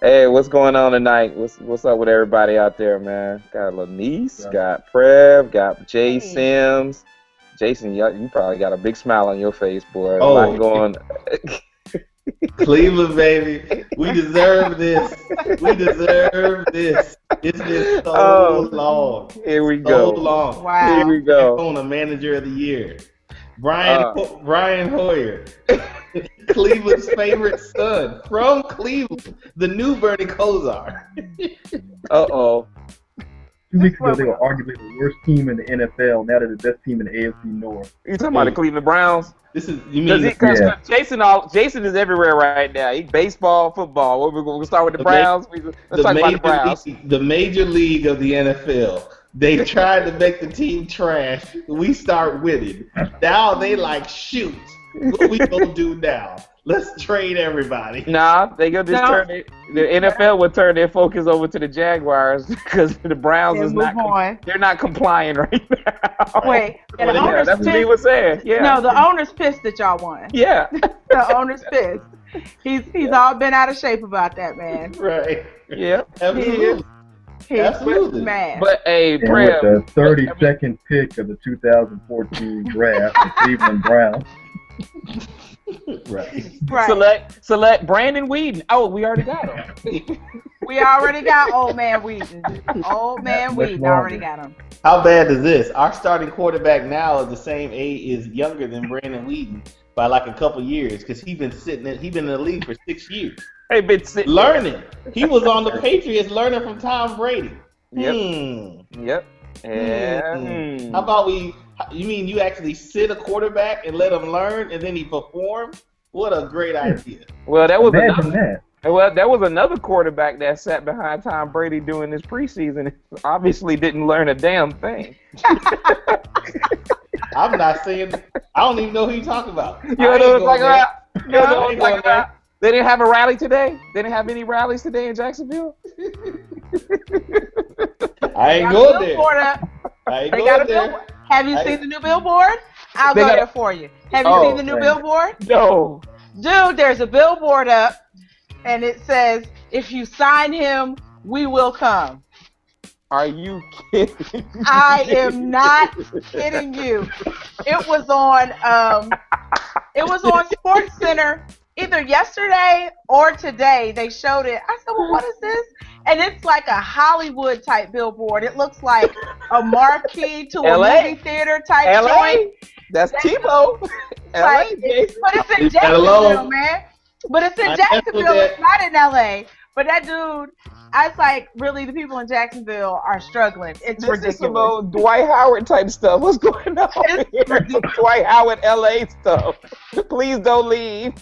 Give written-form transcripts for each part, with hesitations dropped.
Hey, what's going on tonight? What's up with everybody out there, man? Got Lonice, got Prev, got Jay Hey. Sims. Jason, you probably got a big smile on your face, boy. A Oh. lot going. Cleveland, baby. We deserve this. We deserve this. It's been so long. Here we So go. long. Wow. Here we go. On a manager of the year. Brian Hoyer. Cleveland's favorite son from Cleveland. The new Bernie Kosar. Uh-oh. 2 weeks ago, they were arguably the worst team in the NFL. Now they're the best team in the AFC North. You talking about the Cleveland Browns? This is you mean Because Yeah. Jason is everywhere right now. He baseball, football. We're going to start with the Browns. Let's talk about the Browns. the major league of the NFL. They tried to make the team trash. We start winning. Now they like, shoot, what we gonna do now? Let's trade everybody. Nah, they gonna just turn it. The NFL would turn their focus over to the Jaguars because the Browns is not. They're not complying right now. Wait, and the Yeah, owner's that's what he pissed. was saying. Yeah. No, the owner's pissed that y'all won. Yeah. The owner's pissed. He's all been out of shape about that, man. Right. Yeah. Absolutely. He's Absolutely. mad. But hey, And with Prev, the 32nd pick of the 2014 draft, the Cleveland Browns. Right. select Brandon Weeden. Oh, we already got him. We already got old man Wheaton. Old man Much Wheaton longer. already got him. How bad is this? Our starting quarterback now is the same age, is younger than Brandon Weeden by like a couple years because he's been in the league for 6 years. Hey, been sitting. Learning. He was on the Patriots learning from Tom Brady. Yep. Yep. Yeah. How about you mean you actually sit a quarterback and let him learn and then he perform? What a great idea. Well, that was Imagine that. Well, there was another quarterback that sat behind Tom Brady during this preseason. Obviously, didn't learn a damn thing. I'm not saying. I don't even know who you're talking about. You know what I'm talking about? You know what I'm talking about? They didn't have a rally today. They didn't have any rallies today in Jacksonville. I ain't going there. I ain't going there. Have you seen the new billboard? I'll go there for you. Have you seen the new billboard? No. Dude, there's a billboard up, and it says, "If you sign him, we will come." Are you kidding? I am not kidding you. It was on Sports Center either yesterday or today. They showed it. I said, "Well, what is this?" And it's like a Hollywood type billboard. It looks like a marquee to a movie theater type joint. That's Tebow. LA, but it's in Jacksonville, man. But it's in Jacksonville. It's not in LA. But that dude, I was like, really, the people in Jacksonville are struggling. It's ridiculous. This is some old Dwight Howard type stuff. What's going on here? Dwight Howard LA stuff. Please don't leave.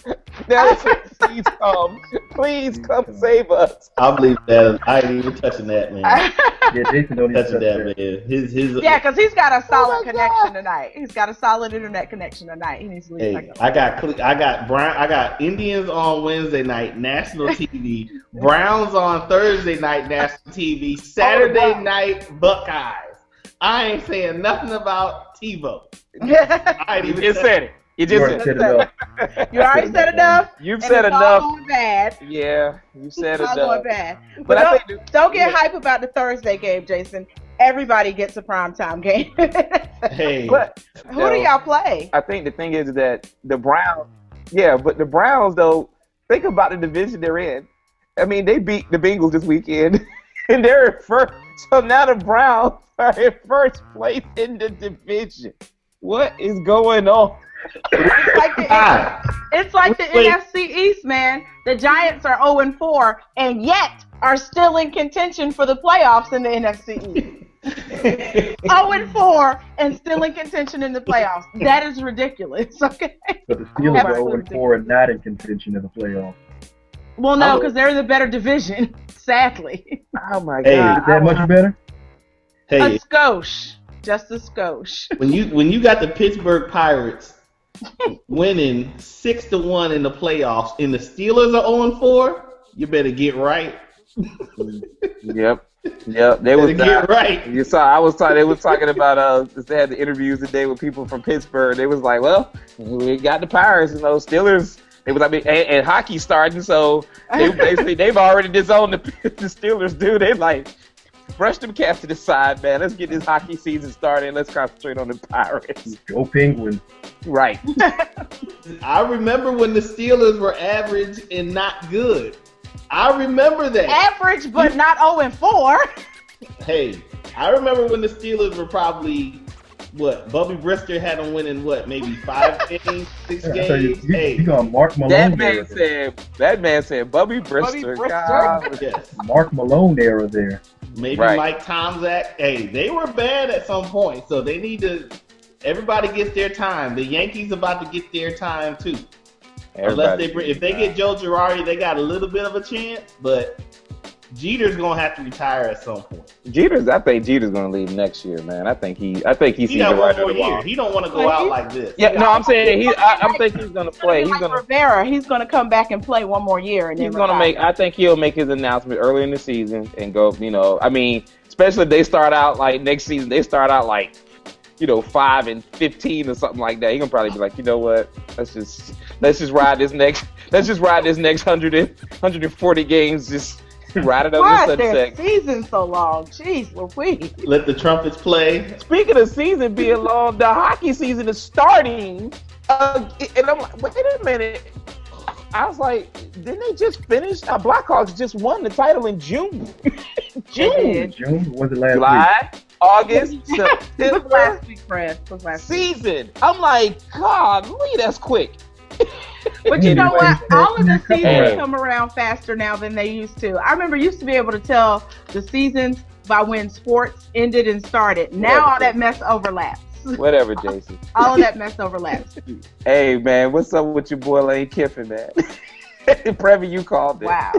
Please come. Please come save us. I'll believe that. I ain't even touching that, man. Yeah, Jason don't even touching that, man. Yeah, because he's got a solid connection tonight. He's got a solid internet connection tonight. He needs to leave. Hey, I got Indians on Wednesday night, national TV. Browns on Thursday night, national TV. Saturday night, Buckeyes. I ain't saying nothing about Tebow. I ain't even You just said it. You just said it. You already said enough. You've said enough. All going bad. Yeah, you said it's enough. All going bad. But don't get hype about the Thursday game, Jason. Everybody gets a primetime game. Hey, who do y'all play? I think the thing is that the Browns. Yeah, but the Browns though. Think about the division they're in. I mean, they beat the Bengals this weekend, and they're in first. So now the Browns are in first place in the division. What is going on? It's like the NFC East, man. The Giants are 0-4, and yet are still in contention for the playoffs in the NFC East. 0-4 and still in contention in the playoffs. That is ridiculous. Okay. But the Steelers are 0-4 and not in contention in the playoffs. Well, no, because they're in the better division, sadly. Oh, my God. Is that much better? Hey, a skosh. Just a skosh. When you got the Pittsburgh Pirates winning 6-1 in the playoffs and the Steelers are 0-4, you better get right. Yep. They was get right. You saw. They was talking about. They had the interviews today with people from Pittsburgh. They was like, "Well, we got the Pirates. Steelers It was, I mean, and hockey starting, so they've already disowned the Steelers, dude. They like, brush them cats to the side, man. Let's get this hockey season started. Let's concentrate on the Pirates. Go Penguins. Right. I remember when the Steelers were average and not good. I remember that. Average, but not 0-4. Hey, I remember when the Steelers were probably, Bubby Brister had them winning, maybe 5 games, 6 games? You got Mark Malone that man said Bubby Brister. God. Yes. Mark Malone era there. Maybe Right. Mike Tomczak. Hey, they were bad at some point, so they need to. Everybody gets their time. The Yankees about to get their time too. If they get Joe Girardi, they got a little bit of a chance, but Jeter's gonna have to retire at some point. I think Jeter's gonna leave next year, man. I think he's got one more year. He don't want to go out like this. Yeah, no, I'm saying I think he's gonna play. He's gonna Rivera. He's gonna come back and play one more year, and then I think he'll make his announcement early in the season and go. You know, I mean, especially if they start out like next season. They start out like, 5-15 or something like that. He's gonna probably be like, you know what? Let's just ride this next 140 games. Just ride it over the sunset. Their season's so long. Jeez Louise. Let the trumpets play. Speaking of season being long, the hockey season is starting. And I'm like, wait a minute. I was like, didn't they just finish? Blackhawks just won the title in June. June was the last July, week. August, It September. was last week, Fred. It was last week. Season. I'm like, God, that's quick. But you know what? All of the seasons Hey. come around faster now than they used to. I remember used to be able to tell the seasons by when sports ended and started. Now all that mess overlaps. Whatever, Jason. All of that mess overlaps. Hey, man, what's up with your boy Lane Kiffin, man? Prev, you called it. Wow.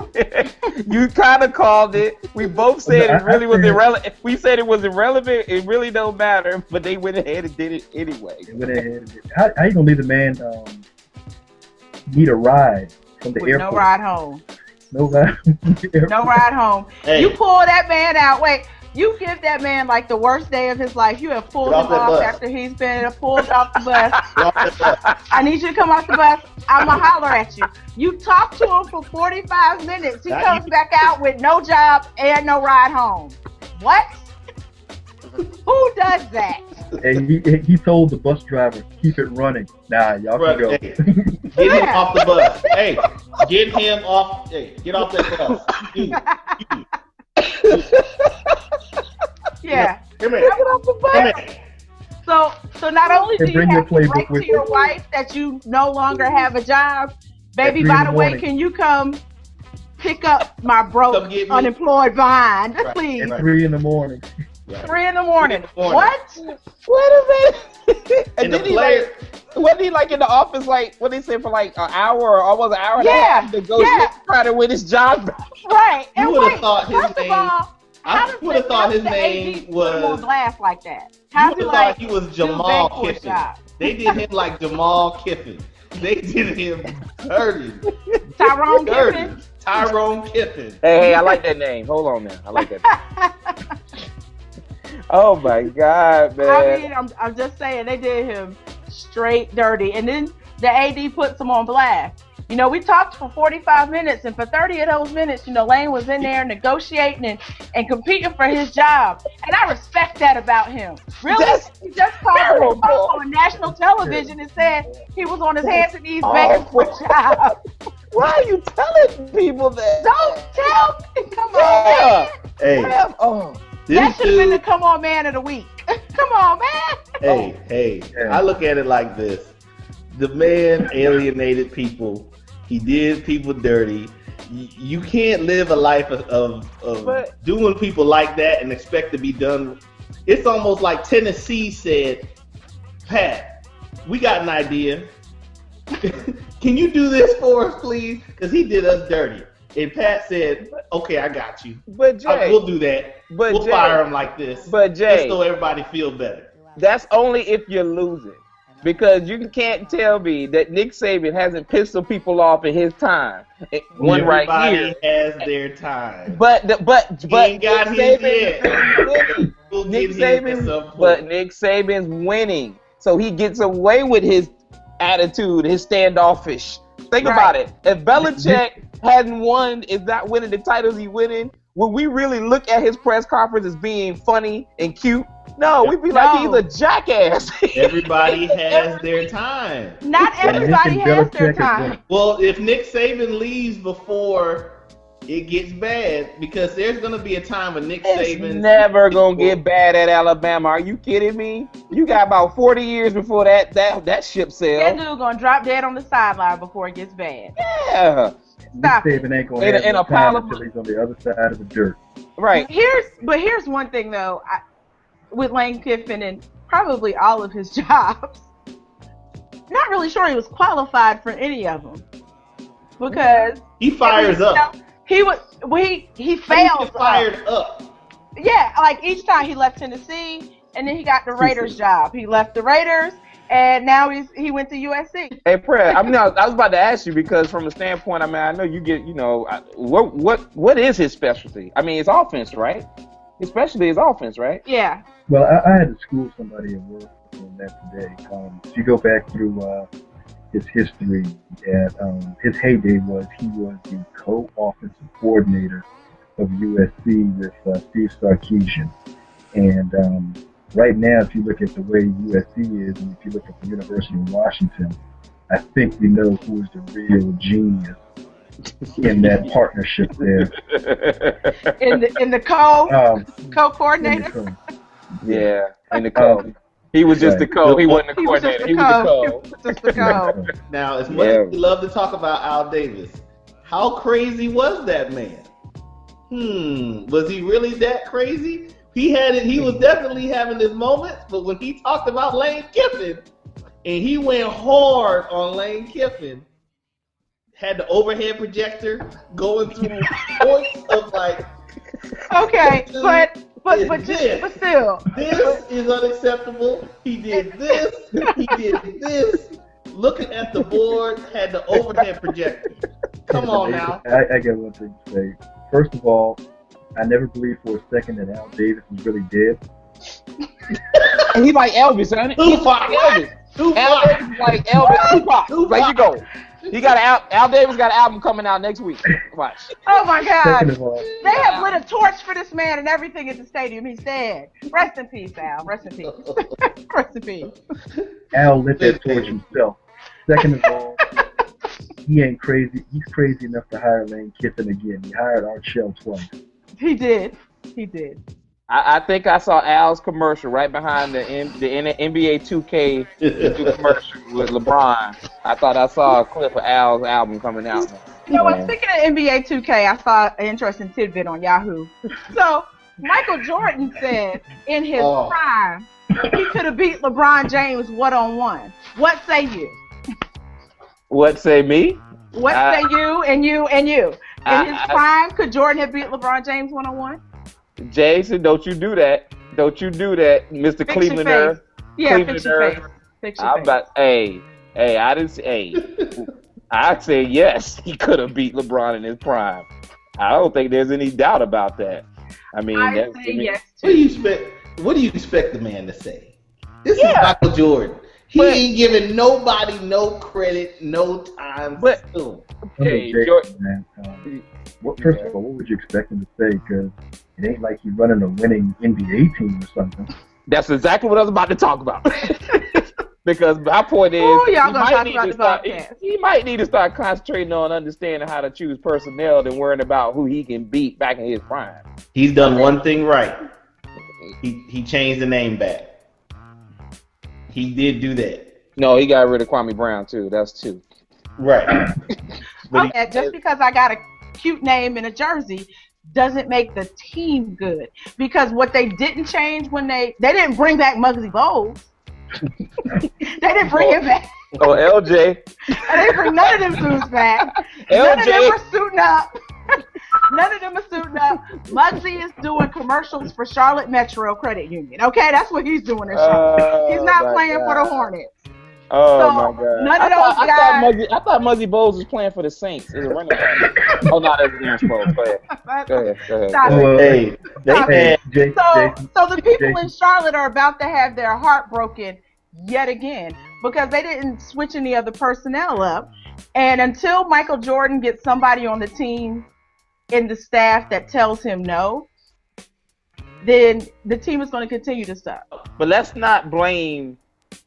You kind of called it. We both said it really was irrelevant. We said it was irrelevant. It really don't matter, but they went ahead and did it anyway. How you gonna leave the man need a ride from the airport? No ride home. No ride. No ride home. Hey. You pull that man out. Wait. You give that man like the worst day of his life. You have pulled him off after he's been pulled off the bus. I need you to come off the bus. I'm going to holler at you. You talk to him for 45 minutes. He comes back out with no job and no ride home. What? Who does that? And he told the bus driver, keep it running. Nah, y'all can go. Hey, get him off the bus. Hey, get him off. Hey, get off that bus. Yeah. Come here. Come here. So not only do you bring have your to playbook break with to your you. wife that you no longer have a job, baby, At 3 by in the the way, morning. can you come pick up my Come broke, get me. unemployed behind, Right. please? Right. 3 in the morning. 3 in the morning. What? Wait a minute. And the then he player, wasn't he like in the office like what they said for like an hour or almost an hour and a Yeah, half to go try to win his job back? Right. You And would've wait, thought his first name- of all, how does would've the- thought how his does the name AD put him on was- blast like that? you How's would he have like thought he was do Jamal beg for a Kiffin. job? They did him like Jamal Kiffin. They did him dirty. Tyrone Dirty. Kiffin? Tyrone Kiffin. Hey, I like that name. Hold on now. I like that. Oh my God, man. I mean, I'm just saying they did him straight dirty, and then the AD puts him on blast. You know, we talked for 45 minutes, and for 30 of those minutes, Lane was in there negotiating and competing for his job, and I respect that about him. Really, he just called him on national television and said he was on his hands and knees begging for a job. Why are you telling people that? Don't tell me. Come on, man. Hey, That should have been the Come On Man of the Week. Come on, man. Hey, I look at it like this. The man alienated people. He did people dirty. You can't live a life of doing people like that and expect to be done. It's almost like Tennessee said, Pat, we got an idea. Can you do this for us, please? Because he did us dirty. And Pat said, okay, I got you. But Jay, We'll do that. We'll fire him like this. But Jay, just so everybody feel better. That's only if you're losing. Because you can't tell me that Nick Saban hasn't pissed some people off in his time. One right here has their time. But he ain't got his yet. Nick Saban's winning, so he gets away with his attitude, his standoffish Think about it. If Belichick hadn't won, is not winning the titles he winning, would we really look at his press conference as being funny and cute? No, we'd be like, he's a jackass. Everybody has their time. Not everybody has their time. Well, if Nick Saban leaves before it gets bad, because there's going to be a time when Nick Saban's never going to get bad at Alabama. Are you kidding me? You got about 40 years before that ship sails. That dude going to drop dead on the sideline before it gets bad. Yeah. Stop Nick Saban ain't going to have no time until he's on the other side of the dirt. Right. Here's one thing, though, with Lane Kiffin and probably all of his jobs. Not really sure he was qualified for any of them. Because he fires up. He failed. Fired up. Yeah, like each time he left Tennessee, and then he got the Raiders job. He left the Raiders, and now he went to USC. Hey, Prev, I was about to ask you because from a standpoint, I know you get, what is his specialty? I mean, it's offense, right? Especially his offense, right? Yeah. Well, I had to school somebody at work on that today. If you go back through his history, his heyday was he was the co-offensive coordinator of USC with Steve Sarkisian. And right now, if you look at the way USC is, and if you look at the University of Washington, I think we know who is the real genius in that partnership there. In the co-coordinator? Yeah, in the co. He was just the co. He wasn't the coordinator. He was just the co. Now, as much as we love to talk about Al Davis, how crazy was that man? Was he really that crazy? He was definitely having his moments, but when he talked about Lane Kiffin, and he went hard on Lane Kiffin, had the overhead projector going through points of like, okay, but still, this is unacceptable. He did this. He did this. Looking at the board, had the overhead projector. Come on now. I got one thing to say. First of all, I never believed for a second that Al Davis was really dead. And he like Elvis, son. He's like Elvis. Al Davis is like Elvis. Tupac. There you go. Al Davis got an album coming out next week. Watch. Oh my God! All, they have lit a torch for this man and everything at the stadium. He's dead. Rest in peace, Al. Rest in peace. Rest in peace. Al lit that torch himself. Second of all, he ain't crazy. He's crazy enough to hire Lane Kiffin again. He hired Art Shell twice. He did. I think I saw Al's commercial right behind the NBA 2K commercial with LeBron. I thought I saw a clip of Al's album coming out. Speaking of NBA 2K, I saw an interesting tidbit on Yahoo. So, Michael Jordan said in his prime, he could have beat LeBron James one-on-one. What say you? What say me? What say you and you and you? In his prime, could Jordan have beat LeBron James one-on-one? Jason, don't you do that. Don't you do that, Mr. Clevelander. Yeah, fix your face. Fix your face. I didn't say, I say yes, he could have beat LeBron in his prime. I don't think there's any doubt about that. I mean, yes, too. What do you expect the man to say? This is Michael Jordan. He ain't giving nobody no credit, no time. Hey, Jordan, man. First of all, what would you expect him to say? Because it ain't like he's running a winning NBA team or something. That's exactly what I was about to talk about. Because my point is, he might need to start concentrating on understanding how to choose personnel than worrying about who he can beat back in his prime. He's done one thing right. He changed the name back. He did do that. No, he got rid of Kwame Brown too. That's two. Right. Just because I got a cute name in a jersey doesn't make the team good. Because what they didn't change when they didn't bring back Muggsy Bogues. They didn't bring him back. Oh, LJ. They didn't bring none of them dudes back. None of them were suiting up. None of them are suiting up. Muggsy is doing commercials for Charlotte Metro Credit Union. Okay, that's what he's doing in Charlotte. He's not playing for the Hornets. Oh my God! None of those guys. I thought Muggsy Bogues was playing for the Saints as a running back. Oh no, that's Aaron Sproles. Go ahead. Stop it. So the people in Charlotte are about to have their heart broken yet again because they didn't switch any of the personnel up, And until Michael Jordan gets somebody on the team in the staff that tells him no, then the team is going to continue to suck. But let's not blame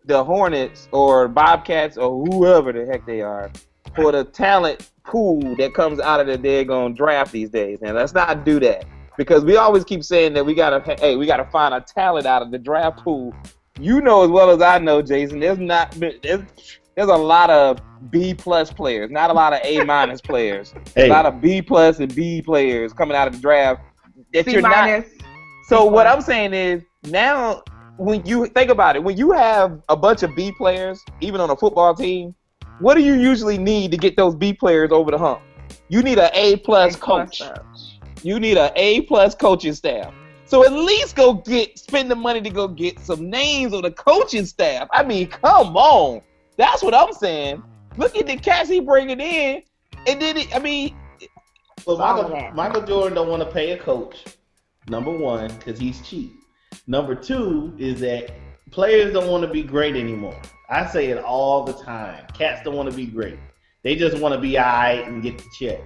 the Hornets or Bobcats or whoever the heck they are for the talent pool that comes out of the daggone draft these days. And let's not do that, because we always keep saying that we gotta find a talent out of the draft pool. You know as well as I know, Jason, there's a lot of B+ players, not a lot of A- players. A lot of B+ and B players coming out of the draft that C-. you're not. So what I'm saying is, now when you think about it, when you have a bunch of B players, even on a football team, what do you usually need to get those B players over the hump? You need an A+ coach. You need an A+ coaching staff. So at least spend the money to go get some names on the coaching staff. I mean, come on. That's what I'm saying. Look at the cats he bringing in, and then Michael Jordan don't want to pay a coach. Number one, because he's cheap. Number two is that players don't want to be great anymore. I say it all the time. Cats don't want to be great. They just want to be all right and get the check.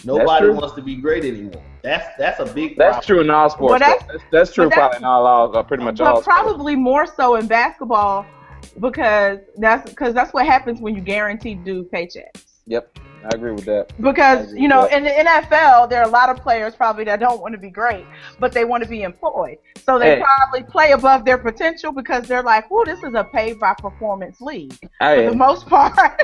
Nobody wants to be great anymore. That's a big problem. That's true in all sports. That's true probably in pretty much all sports. But probably more so in basketball, because that's what happens when you guarantee dude paychecks. Yep. I agree with that. Because, in the NFL, there are a lot of players probably that don't want to be great, but they want to be employed. So they probably play above their potential because they're like, "Oh, this is a paid-by-performance league." For the most part.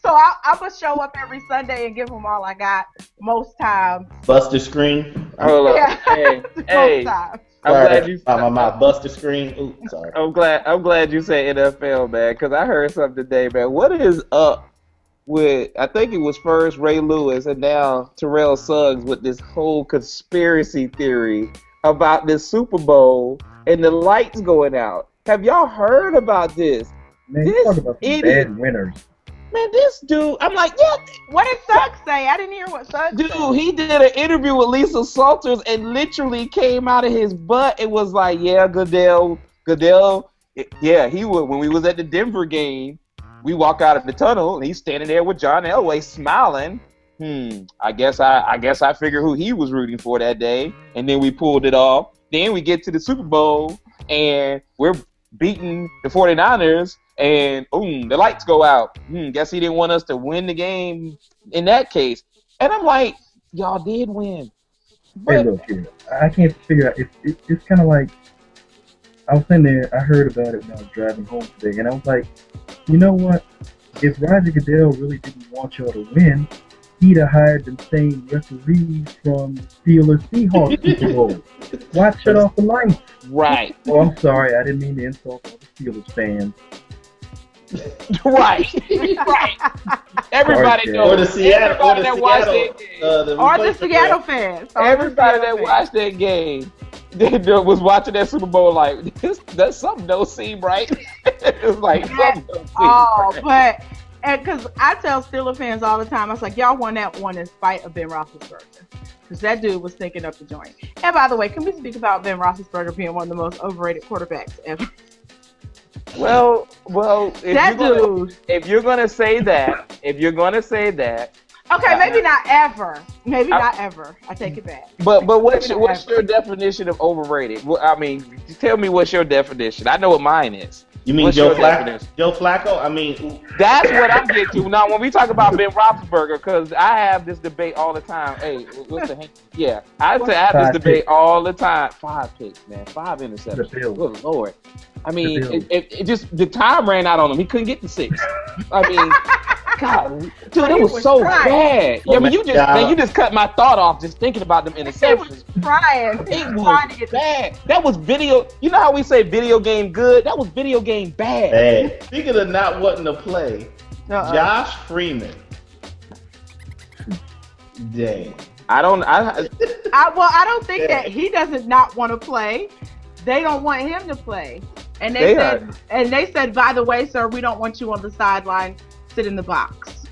So I'm going to show up every Sunday and give them all I got most times. Bust the screen. Yeah. Hey. I'm glad you. My bust the screen. Ooh, sorry. I'm glad you said NFL, man, because I heard something today, man. What is up with, I think it was first Ray Lewis and now Terrell Suggs with this whole conspiracy theory about this Super Bowl and the lights going out? Have y'all heard about this? Man, you talk about some bad winners. Man, this dude, I'm like, yeah. What did Suggs say? I didn't hear what Suggs said. Dude, he did an interview with Lisa Salters and literally came out of his butt. It was like, yeah, Goodell, yeah, he would. When we was at the Denver game, we walk out of the tunnel and he's standing there with John Elway smiling. I guess I figure who he was rooting for that day. And then we pulled it off. Then we get to the Super Bowl and we're beating the 49ers and the lights go out. Guess he didn't want us to win the game in that case. And I'm like, y'all did win. But, hey, look here. I can't figure out. It's kind of like, I was sitting there, I heard about it when I was driving home today, and I was like, you know what? If Roger Goodell really didn't want y'all to win, he'd have hired the same referees from Steelers Seahawks Super Bowl. Why shut off the lights? Right. Oh, I'm sorry. I didn't mean to insult all the Steelers fans. Right. Everybody knows. Or the Seattle fans. Everybody that watched that game was watching that Super Bowl like, that's something don't seem right. It was like, something don't seem right. But because I tell Steelers fans all the time, I was like, y'all won that one in spite of Ben Roethlisberger. Because that dude was thinking up the joint. And by the way, can we speak about Ben Roethlisberger being one of the most overrated quarterbacks ever? Well, if you're gonna say that, okay, maybe not ever. Not ever. I take it back. But what's your definition of overrated? I mean, tell me what's your definition. I know what mine is. You mean Joe Flacco? Joe Flacco? I mean, that's what I'm getting to. Now, when we talk about Ben Roethlisberger, because I have this debate all the time. Hey, what's the hang? Yeah, I have this debate all the time. 5 picks, man. 5 interceptions. Good Lord. I mean, it just, the time ran out on him. He couldn't get to 6. I mean, God, dude, it was so bad. Yeah, I mean, you just cut my thought off just thinking about them interceptions. He was crying. It was bad. That was video. You know how we say video game good? That was video game bad. Speaking of not wanting to play, Josh Freeman. Dang. I don't think that he doesn't not want to play. They don't want him to play. And they said, by the way, sir, we don't want you on the sideline. Sit in the box.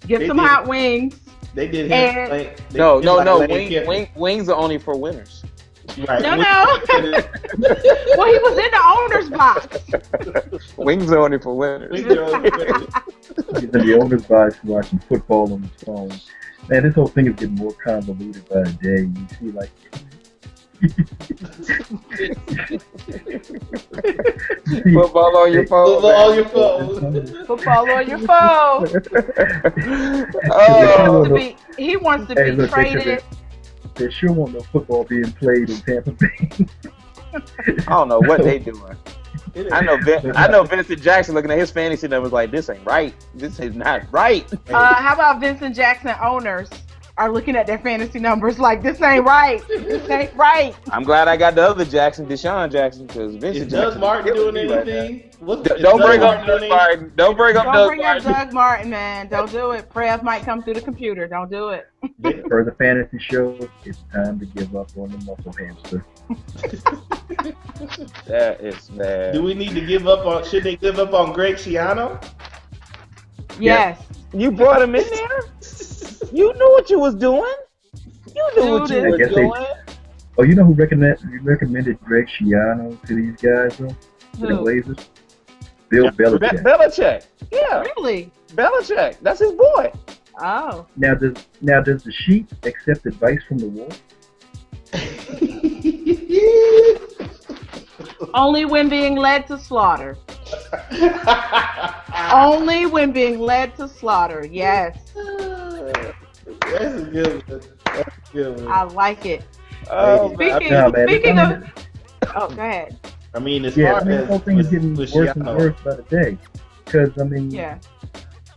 Get some hot wings. They did him. Wings are only for winners. Right. No. Well, he was in the owner's box. Wings are only for winners. He's in the owner's box watching football on his phone. Man, this whole thing is getting more convoluted by the day. You see, like, Football on your phone. Football on your phone. Football on your phone. He wants to be traded. They sure want no football being played in Tampa Bay. I don't know what they doing. I know Vincent Jackson looking at his fantasy numbers like, this ain't right. This is not right. How about Vincent Jackson owners are looking at their fantasy numbers like, this ain't right. This ain't right. I'm glad I got the other Jackson, Deshaun Jackson, because Vincent Jackson. Is Doug Martin doing anything? Don't bring up Doug Martin. Don't bring up Doug Martin, man. Don't do it. Prev might come through the computer. Don't do it. For the fantasy show, it's time to give up on the muscle hamster. That is bad. Do we need to give up on? Should they give up on Greg Schiano? Yes. You brought him in there? You knew what you was doing. You knew what you was doing. Oh, you know who recommended Greg Schiano to these guys, though? To the Blazers? Bill Belichick. Belichick. Yeah. Really? Belichick. That's his boy. Oh. Now does the Sheep accept advice from the Wolf? Only when being led to slaughter. Only when being led to slaughter. Yes. That's a good one. That's a good one. I like it. Oh, speaking of, go ahead. I mean, as yeah, far as the whole thing is getting worse and worse by the day. Because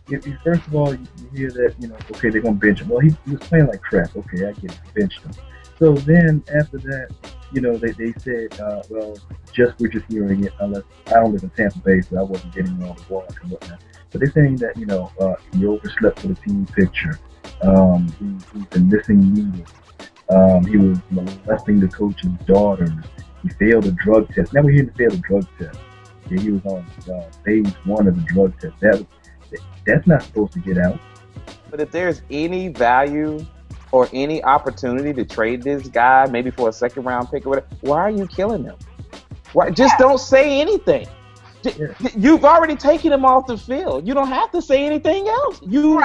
if you, first of all, you hear that, okay, they're gonna bench him. Well, he was playing like crap. Okay, I get it, benched him. So then after that, they said, well, we're just hearing it. Unless I don't live in Tampa Bay, so I wasn't getting all the walk and whatnot. But they're saying that he overslept for the team picture. He's been missing meetings. He was molesting the coach's daughters. He failed a drug test. Now we're hearing he failed a drug test. Yeah, he was on phase 1 of the drug test. That's not supposed to get out. But if there's any value or any opportunity to trade this guy, maybe for a second round pick or whatever, why are you killing him? Why? Just don't say anything. You've already taken him off the field. You don't have to say anything else. You've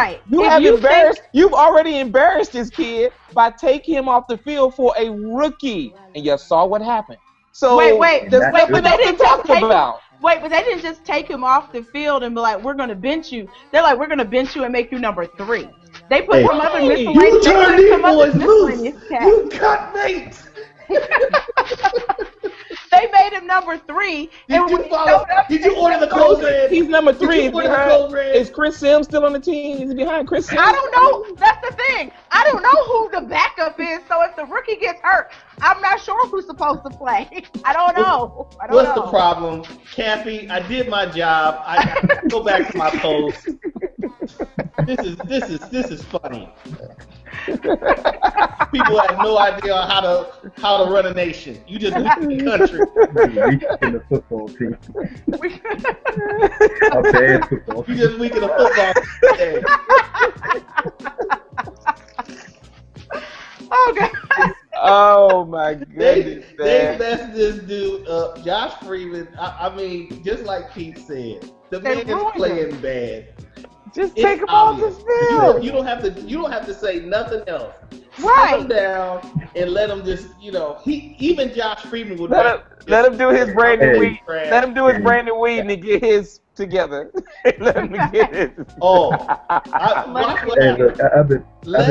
already embarrassed this kid by taking him off the field for a rookie, and you saw what happened. So wait, but they didn't just take him. Wait, but they didn't just take him off the field and be like, we're going to bench you. They're like, we're going to bench you and make you number 3. They put some other miscellaneous. You turned these boys loose. You cut bait. They made him number 3. Did you order the clothes red? He's number 3. Is Chris Sims still on the team? Is he behind Chris Sims? I don't know. That's the thing. I don't know who the backup is. So if the rookie gets hurt, I'm not sure who's supposed to play. I don't know. What's the problem? Cappy, I did my job. I go back to my post. This is funny. People have no idea how to run a nation. You just lead the country. In the football team. A bad football team. You just weak in the football team. Oh God. Oh my goodness. They messed this dude up. Josh Freeman. I mean, just like Pete said, the man is playing bad. Just take him off the field. You don't have to say nothing else. Right. Sit him down and let him just, even Josh Freeman would let him do his Brandon Weed. Let him do his Brandon Weed and get his together. Let him get his. Let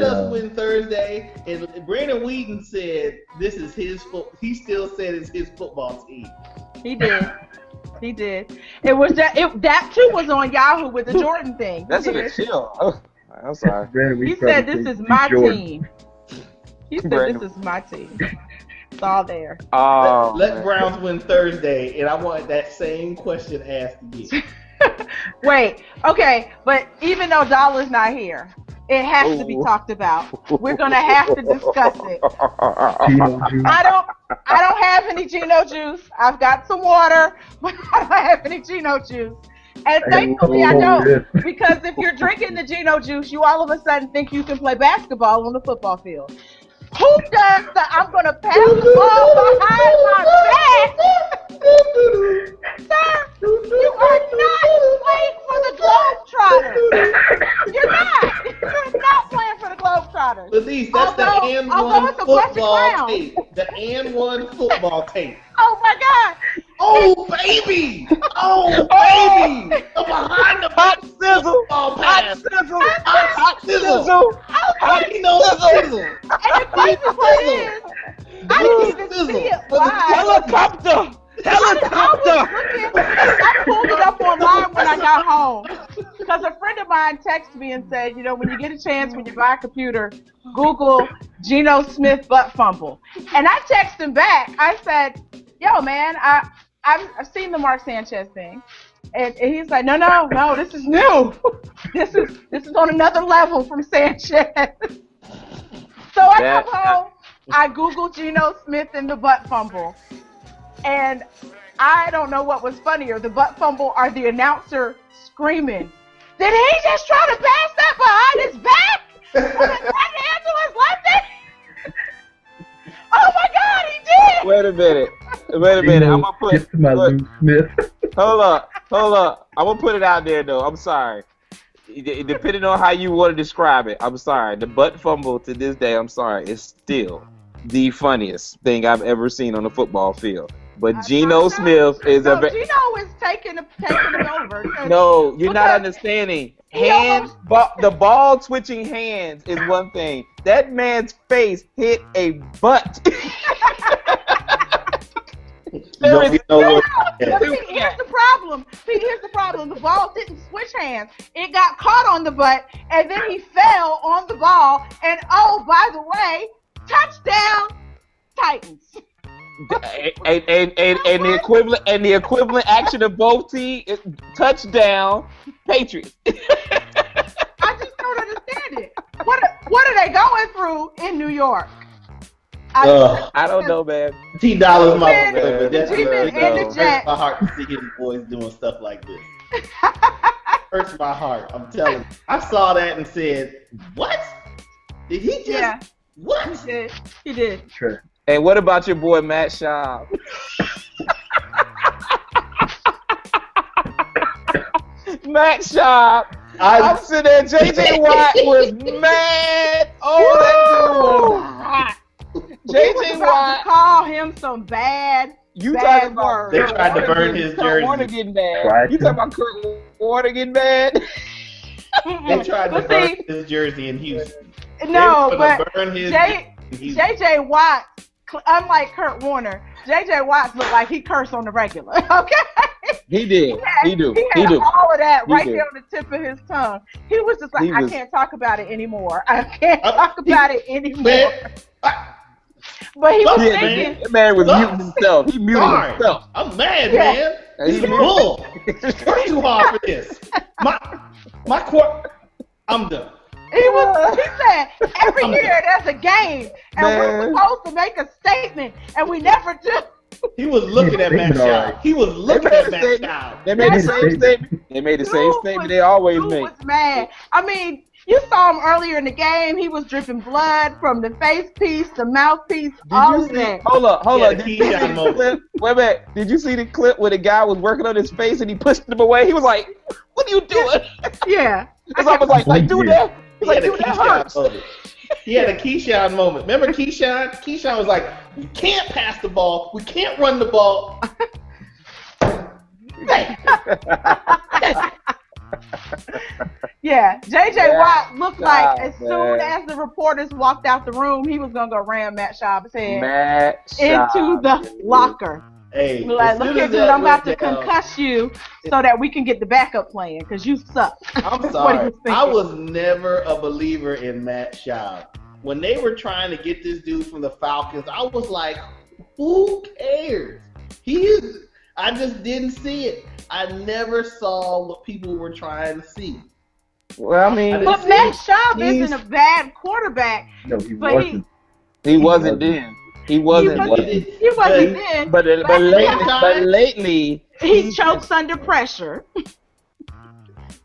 us win Thursday. And Brandon Weeden said this is his he still said it's his football team. He did. He did. It was that too was on Yahoo with the Jordan thing. That's a chill. Oh, I'm sorry. He said this is my team. He said this is my team. It's all there. Let Browns win Thursday, and I want that same question asked again. Wait, okay, but even though Dollar's not here, it has to be talked about. We're gonna have to discuss it. I don't have any Geno juice. I've got some water, but I don't have any Geno juice. And thankfully I don't, because if you're drinking the Geno juice, you all of a sudden think you can play basketball on the football field. Who does the I'm gonna pass the ball behind my back? Sir, you are not playing for the glory was a bunch of football clowns. tape. The and one football tape. Oh my God! Oh baby! Oh baby! The behind the Hot sizzle! football Hot pass. sizzle! Hot sizzle! Sizzle! How do you know the sizzle? And the crazy part is, I didn't even see it live. Helicopter! Helicopter! I pulled it up online when I got home. Because a friend of mine texted me and said, you know, when you get a chance, when you buy a computer, Google Geno Smith butt fumble. And I texted him back. I said, yo, man, I've seen the Mark Sanchez thing. And he's like, no, this is new. This is on another level from Sanchez. So I come home, I Googled Geno Smith and the butt fumble. And I don't know what was funnier, the butt fumble or the announcer screaming, did he just try to pass that behind his back? From his right hand to his left hand? Oh my God, he did! Wait a minute. I'm gonna put. Get to my Lou Smith. Hold up. I'm gonna put it out there though. I'm sorry. Depending on how you want to describe it, I'm sorry. The butt fumble to this day, I'm sorry, is still the funniest thing I've ever seen on the football field. But Geno Smith is Geno is taking it over. No, you're not understanding. The ball twitching hands is one thing. That man's face hit a butt. Here's the problem. Here's the problem. The ball didn't switch hands. It got caught on the butt, and then he fell on the ball. And oh, by the way, touchdown, Titans. And the equivalent action of both teams is touchdown, Patriots. I just don't understand it. What are they going through in New York? I don't know, man. $10 mama, man. But that's hurts my heart to see his boys doing stuff like this. Hurts my heart. I'm telling you. I saw that and said, "What? Did he just? Yeah. What? He did. Sure. And what about your boy Matt Schaub? Matt Schaub. I'm sitting there. JJ Watt was mad. Oh, that dude was hot. JJ Watt. Call him some bad. You bad talking about? They tried to burn his Kurt jersey. Warner getting mad. You talking about Kurt Warner getting mad? They tried to burn his jersey in Houston. No, but burn his JJ Watt, unlike Kurt Warner, JJ Watt looked like he cursed on the regular. Okay. He did. He do. All of that right there on the tip of his tongue. He was just like, I can't talk about it anymore. I can't talk about it anymore. But he was thinking. That man was muting himself. He muted himself. I'm mad, man. He's a bull. You're too hard for this. My court. I'm done. He said, every year there's a game, and we're supposed to make a statement, and we never do. He was looking at Matt Schaub. He was looking at Matt Schaub. They made the same statement. They made the same statement they always make. He was mad. I mean, you saw him earlier in the game. He was dripping blood from the face piece, the mouthpiece, all of that. Hold up. Did you see the clip? Wait a minute. Did you see the clip where the guy was working on his face and he pushed him away? He was like, "What are you doing?" Yeah. It's almost like do that. He's like, dude, that hurts. He had a Keyshawn moment. Remember Keyshawn? Keyshawn was like, we can't pass the ball. We can't run the ball. Yeah, JJ Watt looked like as soon as the reporters walked out the room, he was going to go ram Matt Schaub's head into the locker. Hey, like, look here, dude, I'm about to concuss you so that we can get the backup plan because you suck. I'm sorry. I was never a believer in Matt Schaub. When they were trying to get this dude from the Falcons, I was like, who cares? I just didn't see it. I never saw what people were trying to see. Well, I mean, but Matt Schaub isn't a bad quarterback. No, he wasn't. He wasn't then. He wasn't then. But lately, he chokes under pressure.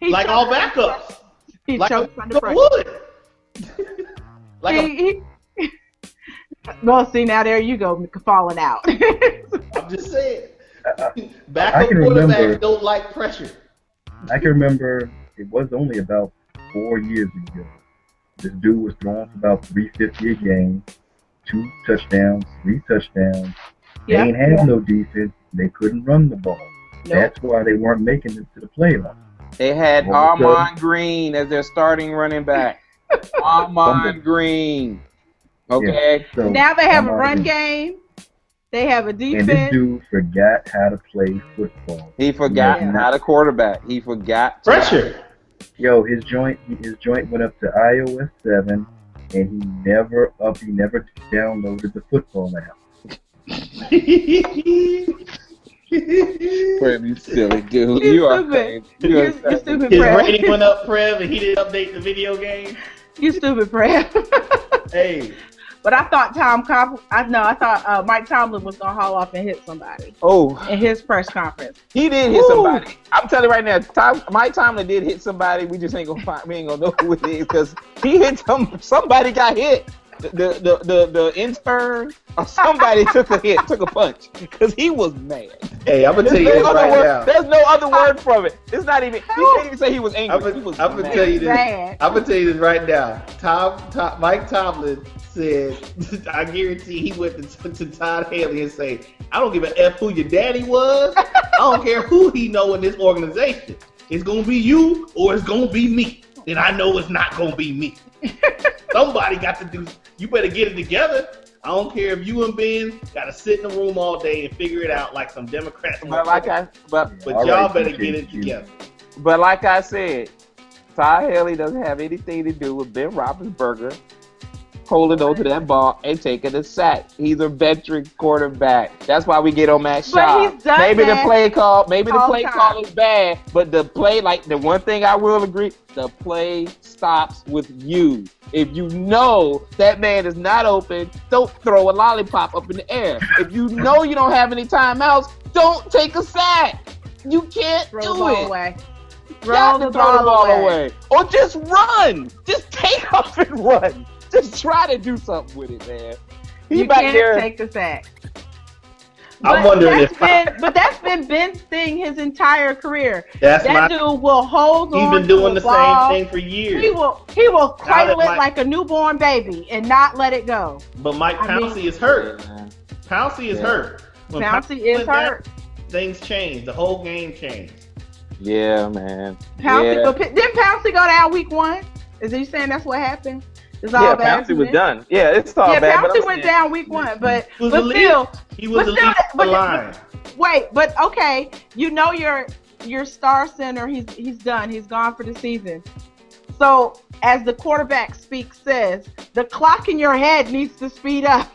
Like all backups. He chokes under pressure. Well, see, now there you go, falling out. I'm just saying. Backup quarterbacks don't like pressure. I can remember it was only about 4 years ago. This dude was throwing for about $350 a game. 2 touchdowns, 3 touchdowns. They Yeah. ain't have no defense. They couldn't run the ball. Nope. That's why they weren't making it to the playoffs. They had All of a Armand Green as their starting running back. Armand Green. Okay. So Now they have a Armand run Green. game. They have a And this defense. dude forgot how to play football. He forgot Yeah. how to quarterback. He forgot. Pressure. Yo, his joint went up to iOS 7, and he never downloaded the football app. Prev, you silly dude. You're You are stupid. you You're are stupid, His Prev. rating went up, Prev, and he didn't update the video game. You stupid, Prev. Hey, But I thought I thought Mike Tomlin was gonna haul off and hit somebody Oh, in his press conference. he did hit Woo. somebody. I'm telling you right now, Mike Tomlin did hit somebody. We just ain't gonna find. We ain't gonna know who it is because he hit somebody got hit. The intern or somebody took a punch because he was mad. hey, I'm gonna tell you There's this no other right word- now. There's no other word from it. It's not even. He can't even say he was angry. I'm He was gonna mad. tell you this. Bad. I'm gonna tell you this right now. Mike Tomlin said, I guarantee he went to Todd Haley and say, I don't give a F who your daddy was. I don't care who he know in this organization. It's gonna be you or it's gonna be me. And I know it's not gonna be me. Somebody got to do. You better get it together. I don't care if you and Ben got to sit in the room all day and figure it out like some Democrats. But All y'all right, better okay, get it you. together. But like I said, Todd Haley doesn't have anything to do with Ben Roethlisberger holding on to that ball and taking a sack. He's a veteran quarterback. That's why we get on Matt But Schaub. he's done Maybe the that play call, all is bad, but the play, like the one thing I will agree, the play stops with you. If you know that man is not open, don't throw a lollipop up in the air. If you know you don't have any timeouts, don't take a sack. You can't Throw do the ball it. away. Got Throw to the throw the ball ball away. away. Or just run. Just take off and run. Just try to do something with it, man. He You back can't there. take the sack. I'm But wondering that's been Ben's thing his entire career. that's That dude will hold He's on been doing to the a ball. same thing for years. He will cradle it Mike- like a newborn baby and not let it go. But Mike I mean- Pouncey is hurt. Yeah. Pouncey is Yeah. hurt. When Pouncey is went back, hurt. Things changed. The whole game changed. Yeah, man. Pouncey, yeah, but didn't Pouncey go down week 1? Is he saying that's what happened? It's all yeah bad. Pouncey was done. Yeah, it's all Yeah, bad. but Pouncey I'm went saying- down week 1, but He was elite. still, He was But elite still, on but- the line. wait, but okay, you know your star center, he's done. He's gone for the season. So, as the quarterback speak says, the clock in your head needs to speed up.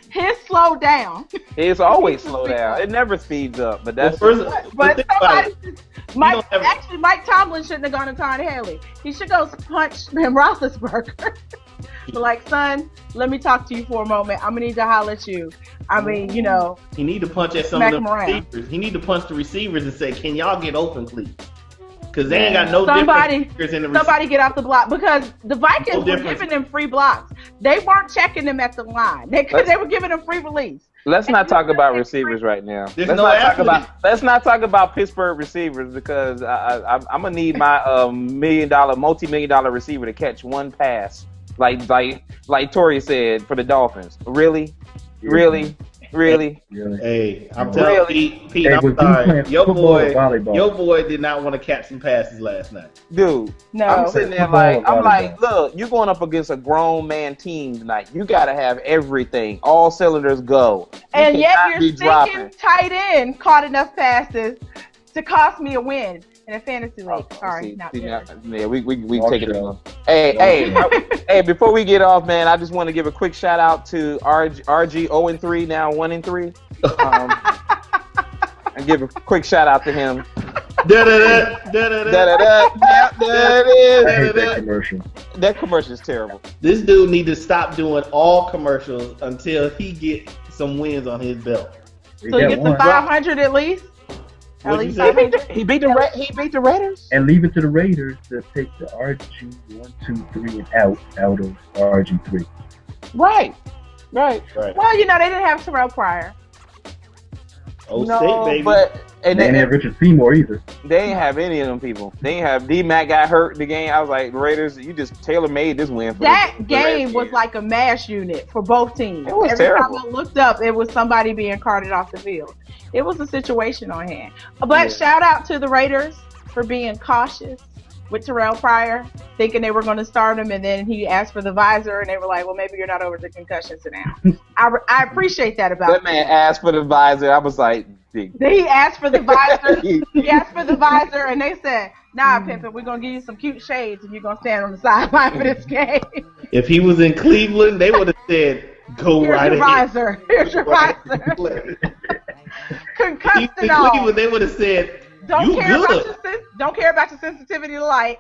His slow down. It's always slow down. It never speeds up. But that's But think about it. Mike, don't ever- Mike Tomlin shouldn't have gone to Todd Haley. He should go punch Ben Roethlisberger. But like, son, let me talk to you for a moment. I'm gonna need to holler at you. I mean, you know, He need to punch at some Smack of him the around. receivers. He need to punch the receivers and say, "Can y'all get open, please?" Because they ain't got no Somebody- different receivers in the somebody get off the block because the Vikings No were difference. giving them free blocks. They weren't checking them at the line. They were giving them free release. Let's not talk about receivers right now. There's Let's no not talk athlete. about. Let's not talk about Pittsburgh receivers because I'm gonna need my multi-million-dollar receiver to catch one pass, like Tori said for the Dolphins. Really. Really? Hey, I'm telling Really? Pete, Hey, I'm was you sorry. playing Your football or boy, volleyball? your boy did not want to catch some passes last night. Dude, No. I'm sitting there Football like, or I'm like, volleyball? look, you're going up against a grown man team tonight. You got to have everything, all cylinders go. You And yet cannot your be dropping. stinking tight end caught enough passes to cost me a win in a fantasy league. Sorry, See, not see, really. now- yeah, we Walk take it. show. Hey, Walk hey, before we get off, man, I just want to give a quick shout out to RG 0-3, now 1-3. And give a quick shout out to him. Da-da-da, da-da-da. Da-da-da. Yeah, there it I hate is. that commercial. That commercial is terrible. This dude need to stop doing all commercials until he get some wins on his belt. They So you got get the one. 500 at least. At What'd you least say? 500. He beat the Raiders. And leave it to the Raiders to take the RG 1, 2, 3 and out of RG3. Right. Right. Well, you know they didn't have Terrell Pryor. Oh, No, state, baby. but And They didn't have Richard Seymour either. they ain't have any of them people. They ain't have D-Mac got hurt in the game. I was like, Raiders, you just tailor-made this win for That the game was Redskins. like a mash unit for both teams. It was Every terrible. time I looked up, it was somebody being carted off the field. It was a situation on hand. But Yeah. shout out to the Raiders for being cautious with Terrell Pryor, thinking they were going to start him, and then he asked for the visor, and they were like, well, maybe you're not over the concussion, sit down. I appreciate that about That man asked for the visor. I was like, big. He asked for the visor. He asked for the visor, and they said, nah, Pimpin', we're going to give you some cute shades, and you're going to stand on the sideline for this game. If he was in Cleveland, they would have said, "Go Here's right your ahead." visor. Here's your visor. Concussed In and all. Cleveland, they would have said, "You good." Don't care about your sensitivity to light.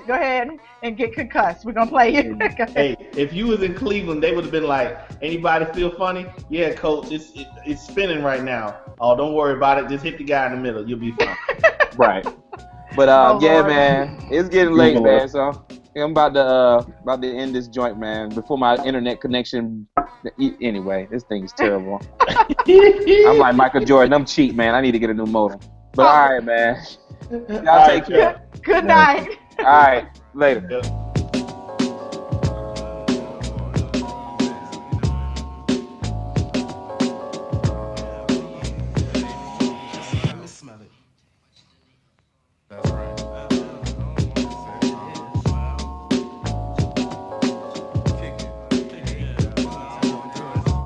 Go ahead and get concussed. We're gonna play you. Hey, if you was in Cleveland, they would have been like, "Anybody feel funny? Yeah, coach, it's spinning right now. Oh, don't worry about it. Just hit the guy in the middle. You'll be fine." Right. But Oh, yeah, Lord. man, it's getting late, man. So I'm about to end this joint, man. Before my internet connection. Anyway, this thing is terrible. I'm like Michael Jordan. I'm cheap, man. I need to get a new modem. But all right, man. Y'all take care. Good night. All right, later. Yeah.